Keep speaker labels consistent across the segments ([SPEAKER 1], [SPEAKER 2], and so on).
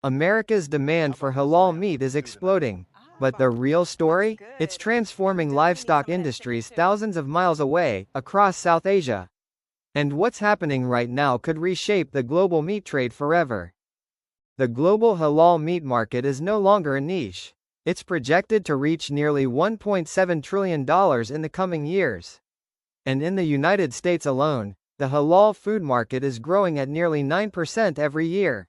[SPEAKER 1] America's demand for halal meat is exploding. But the real story? It's transforming livestock industries thousands of miles away, across South Asia. And what's happening right now could reshape the global meat trade forever. The global halal meat market is no longer a niche. It's projected to reach nearly $1.7 trillion in the coming years. And in the United States alone, the halal food market is growing at nearly 9% every year.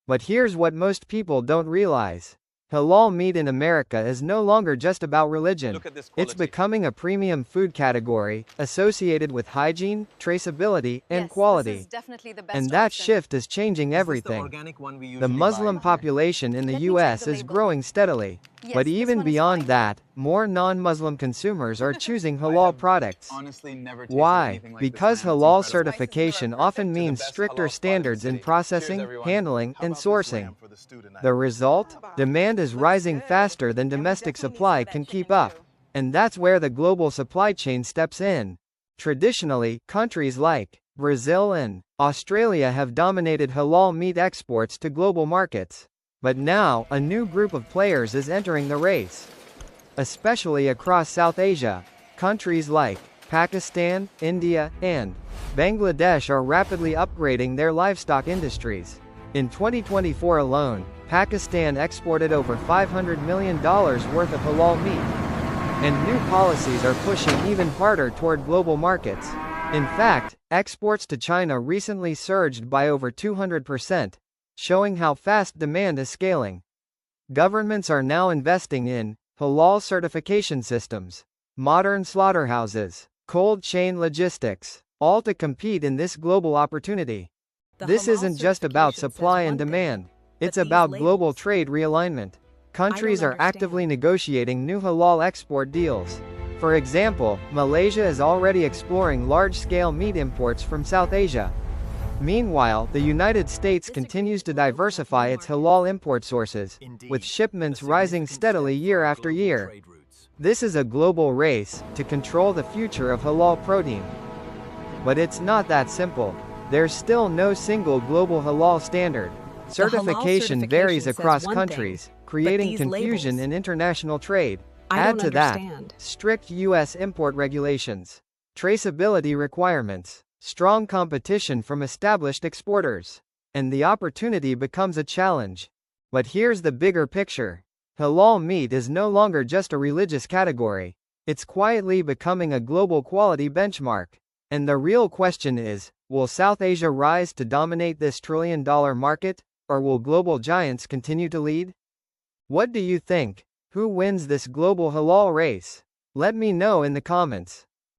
[SPEAKER 1] But here's what most people don't realize. Halal meat in America is no longer just about religion. It's becoming a premium food category, associated with hygiene, traceability, and quality.
[SPEAKER 2] This is definitely the best
[SPEAKER 1] And that
[SPEAKER 2] option.
[SPEAKER 1] shift is changing everything. The Muslim population in the
[SPEAKER 2] Let me
[SPEAKER 1] US
[SPEAKER 2] check the
[SPEAKER 1] is
[SPEAKER 2] label.
[SPEAKER 1] growing steadily.
[SPEAKER 2] Yes,
[SPEAKER 1] But
[SPEAKER 2] this
[SPEAKER 1] even
[SPEAKER 2] one is
[SPEAKER 1] beyond
[SPEAKER 2] fine.
[SPEAKER 1] that, more non-Muslim consumers are choosing halal products.
[SPEAKER 3] Honestly, never tasted
[SPEAKER 1] Why?
[SPEAKER 3] anything like
[SPEAKER 1] Because
[SPEAKER 3] this, man. It's
[SPEAKER 1] halal
[SPEAKER 3] incredible.
[SPEAKER 1] certification often means stricter standards in processing, handling, and sourcing. The result? Demand is rising faster than domestic supply can keep up. And that's where the global supply chain steps in. Traditionally, countries like Brazil and Australia have dominated halal meat exports to global markets. But now, a new group of players is entering the race. Especially across South Asia, countries like Pakistan, India, and Bangladesh are rapidly upgrading their livestock industries. In 2024 alone, Pakistan exported over $500 million worth of halal meat. And new policies are pushing even harder toward global markets. In fact, exports to China recently surged by over 200%, showing how fast demand is scaling. Governments are now investing in halal certification systems, modern slaughterhouses, cold chain logistics, all to compete in this global opportunity. This isn't just about supply and demand, it's about global trade realignment. Countries are actively negotiating new halal export deals. For example, Malaysia is already exploring large-scale meat imports from South Asia. Meanwhile, the United States continues to diversify its halal import sources, with shipments rising steadily year after year. This is a global race to control the future of halal protein. But it's not that simple. There's still no single global halal standard. Certification varies across countries, creating confusion in international trade. Add to that, strict U.S. import regulations, traceability requirements, strong competition from established exporters, and the opportunity becomes a challenge. But here's the bigger picture. Halal meat is no longer just a religious category. It's quietly becoming a global quality benchmark. And the real question is, will South Asia rise to dominate this trillion-dollar market, or will global giants continue to lead? What do you think? Who wins this global halal race? Let me know in the comments.